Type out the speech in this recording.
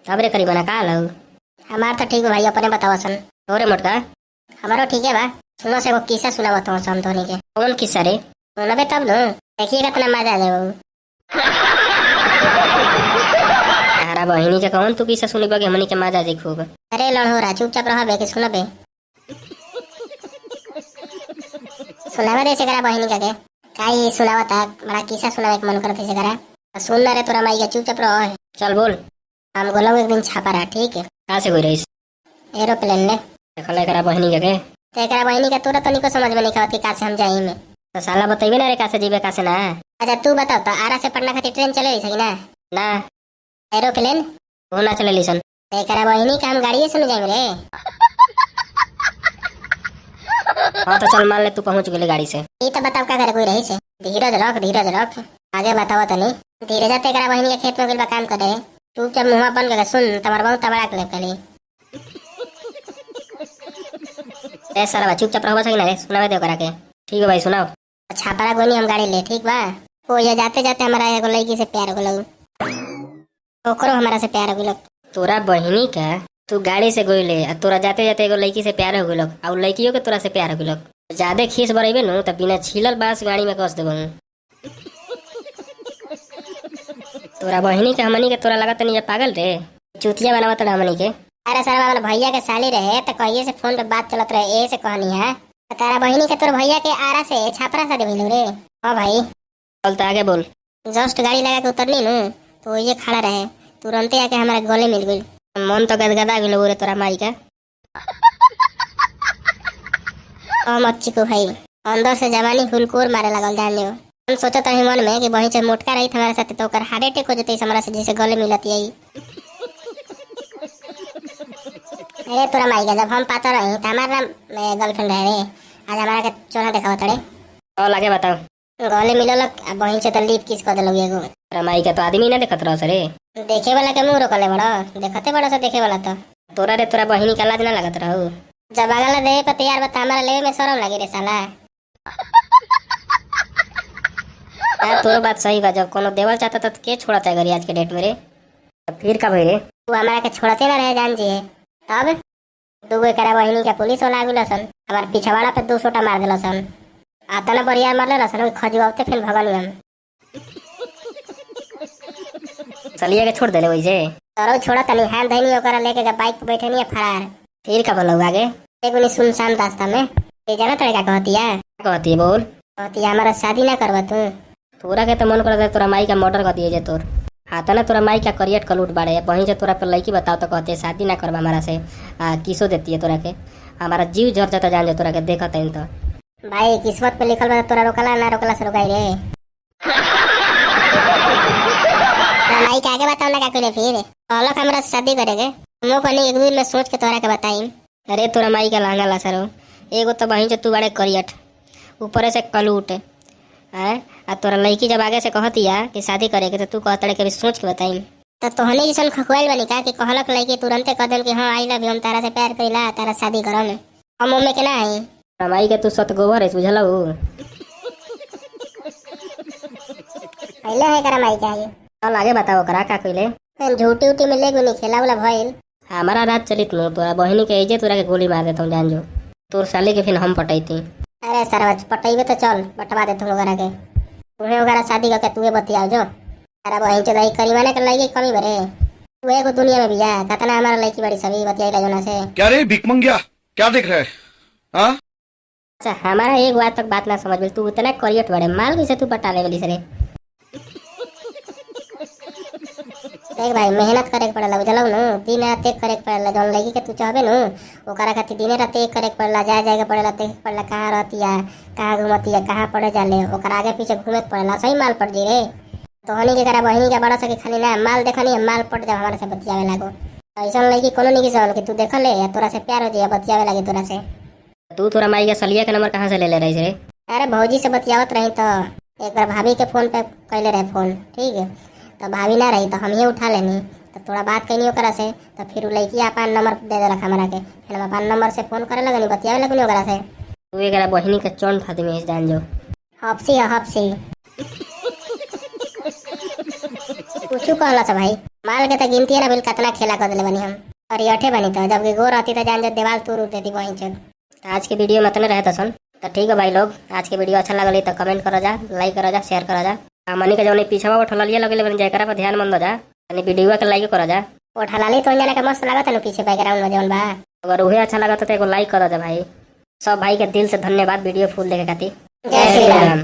तब रे करी बना का लो। हमार तो ठीक है भाई, अपने बताओ सन। तोरे मोटका हमारो ठीक है बा। सुनो से वो किस्सा सुना बताओ हम धोनी के। कौन किस्सा रे? सुनबे तब न देखिएगा इतना मजा आ जाए। तारा बहिनी के कौन तू किस्सा सुनी बगे हमनी के मजा जी खूब। अरे लड़ हो रहा चुपचाप रह बे के सुनबे। सुनावे दे से करा बहिनी के काई सुनावता बड़ा किस्सा सुनावे के मन करते से करा। सुन ना रे तोरा माई के चुपचाप रह। चल बोल। हम गोलम एक दिन छापा रहा ठीक है। कहाँ से कोई रही? एरोप्लेन ले देखल करा बहिनी के तेरा बहिनी का तोरा तनिको समझ में नहीं आवत कि का से हम जाई में। तो साला बतइबे ना रे का से जीबे का से ना। अच्छा तू बताओ तो आरा से पटना खातिर ट्रेन चले रही ना? ना एरोप्लेन वो ना चले सन। तेरा बहिनी का हम गाड़ी से न जाएंगे रे। हाँ तो चल मान ले तू पहुंच गेले गाड़ी से। ये तो बताओ क्या करे कोई रही से। धीरज रख आगे बताओ तो नहीं। धीरे जाते करा बहिनी के खेत में गेल काम करे। तू जब मुँह बन गए सुन तुम्हारा बहुत तबड़ा के कली। ए सारा चुपचाप रहो सही ना रे सुनावे दे करा के। ठीक है भाई सुनाओ। अच्छा बड़ा गोनी हम गाड़ी ले ठीक बा। वो ये जाते जाते हमारा एगो लड़की से प्यार हो लग। ओकरो हमारा से प्यार हो लग। तोरा बहिनी का तू गाड़ी से गोइले आ तोरा जाते जाते एगो लड़की से प्यार हो गइल और लड़कियों के तोरा से प्यार हो गइल। ज्यादा खीस बरइबे नु त बिना छीलल बांस गाड़ी में कस देबो। तोरा बहिनी के हमनी के तोरा लगत नहीं पागल रे। चुतिया बनावत रहा हमनी के। अरे सारा वाला भैया के साली रहे तो कहिए से फोन पे बात चलत रहे ए से कहनी है। तारा बहिनी के तोर भैया के आरा से छापरा सा देबे रे। हां भाई चल तो आगे बोल। जस्ट गाड़ी लगा के उतरनी नु तो ये खड़ा रहे तुरंत आके हमारे गले मिल गई। मन तो गदगदा गेल रे तोरा माई का। मच्छी को भाई अंदर से जवानी हुलकोर मारे लगल जान ले। हम सोचत रही मन में कि बहिन से मोटका रही हमारे साथ तो ओकर हार्ट अटैक हो जते हमरा से जैसे गले मिलती है। अरे तोरा माई का जब हम पाता रही तो हमारा गर्लफ्रेंड है रे। आज हमारा के चोना देखा तड़े और लगे बताओ गले मिलल बहिन से तो लीप किस कर देलग एगो। तोरा माई का तो आदमी ना देखत रह रे। देखे वाला के मुंह रोकले बड़ा देखते बड़ा से देखे वाला तो तोरा रे तोरा बहिनी का लाज ना लगत रहू। जब अगला दे पे तैयार बता हमारा लेवे में शर्म लगी रे साला। यार तोर बात सही बा जब कोनो देवल चाहता तो के छोड़ता है गरी आज के डेट में रे। तो फिर का भई रे तू हमारा के छोड़ते ना रहे जान जी। तब दूगो करा बहिनी का पुलिस वाला आगुला सन हमार पिछवाड़ा पे 200 टा मार देला सन। आता ना बढ़िया मारले रसन खजुआते फिर भगल हम चलिए के छोड़ देले वैसे तोरो छोड़ा तनी हाथ धनी ओकरा लेके के बाइक पे बैठे नहीं फरार। फिर का बोलू आगे एगो सुनसान रास्ता में ये जाना तड़े का कहती है बोल। कहती हमारा शादी ना करवा तू। तोरा के तो मन करता तोरा माई का मर्डर कर दिए जे तोर हाथा ना तोरा माई का करियट का लूट बाड़े वहीं से तोरा पे लड़की बताओ तो कहते शादी ना करवा हमारा से किसो देती है तोरा के। हमारा जीव जर जाता जान जे तोरा के देखत है तो भाई किस्मत पे लिखल बा तोरा रोकला ना रोकला से रोकाई रे। माई के आगे बताओ ना का करे फिर कहलक हमरा शादी करेगे मो कनी एक दिन में सोच के तोरा के बताई। अरे तोरा माई का लांगा ला सरो एगो तो बहिन तू बड़े करियट ऊपर से कलूट है आ तोरा लड़की जब आगे से कहतिया कि शादी करेगे तो तू कहतड़े के भी सोच के बताई। तो तोहने जैसन खखवाइल बनी का कि कहलक लड़की तुरंते कह देल कि हां आई लव यू हम तारा से प्यार कइला तारा शादी करम हम में के ना आई। माई के तू सत गोबर है बुझलऊ पहले है करा माई के आगे और आगे बताओ करा का कइले झूठी उठी में ले गुनी खेला वाला भइल। हमारा रात चलित नो तोरा बहिनी के इजे तोरा के गोली मार देता हूं जान जो तोर साले के फिर हम पटैती। अरे सरवज पटैबे तो चल बटवा दे तुम ओकरा के तुहे ओकरा शादी करके तुहे बतियाओ जो तारा बहिन से दही करी माने के लगे कमी भरे तू एगो दुनिया में बिया कतना हमारा लड़की बड़ी सभी बतियाइला जोना से। क्या रे भिख मंगिया क्या देख रहा है? हां अच्छा हमारा एक बात तक बात ना समझ में तू इतना करियट बड़े माल कैसे तू बता ले वाली सरे। देख भाई मेहनत करे के पड़ेला बुझलौ न दिन रात एक करे के पड़ेला जौन लड़की के तू चाहबे न ओकरा खातिर दिन रात एक करे के पड़ेला जाए के पड़ेला देखे के पड़ेला कहाँ रहतिया कहाँ घूमतिया कहाँ पड़े जाले ओकरा आगे पीछे घूमे के पड़ेला सही माल पड़ जी रे। तो हनी के करा बहिनी का बड़ा सके खाली ना माल देखनी माल पड़ जा हमारे से बतियावे लागो ऐसा लड़की कोनो नहीं किसान कि तू देख ले या तोरा से प्यार हो जाए बतियावे लागे तोरा से। तू तोरा माई के सलिया के नंबर कहाँ से ले रही रे? अरे भौजी से बतियावत रही तो एक बार भाभी के फोन पे कैले रहे फोन ठीक है तो भाभी ना रही तो हम ही उठा लेनी तो थोड़ा बात कैनी ओकरा से तो फिर लड़की अपन नंबर दे देलक हमरा के फिर हम अपन नंबर से फोन करे लगनी बतियावे लगनी ओकरा से। तू एकरा बहिनी के चोन फादी में जान जो हफ्सी है हफ्सी। कुछ कहला था भाई, माल के तो गिनती है ना बिल कितना खेला कर दिले बनी हम, और ये अठे बनी तो जब गो रहती तो जान जब दीवार तोड़ देती वहीं चल। तो आज के वीडियो में इतना रहे तो सुन, तो ठीक है भाई लोग, आज के वीडियो अच्छा लगल तो कमेंट करो जा, लाइक करो जा, शेयर करो जा। मनी के जो पीछे वो ठोलिया लगे बन जाए पर ध्यान मन दो जा, वीडियो के लाइक करो जा। वो ठलाली तो जाने का मस्त लगा था पीछे बैकग्राउंड में जौन बा, अगर वही अच्छा लगा तो एगो लाइक करो जा भाई। सब भाई के दिल से धन्यवाद वीडियो फुल देखे खातिर। जय श्री राम।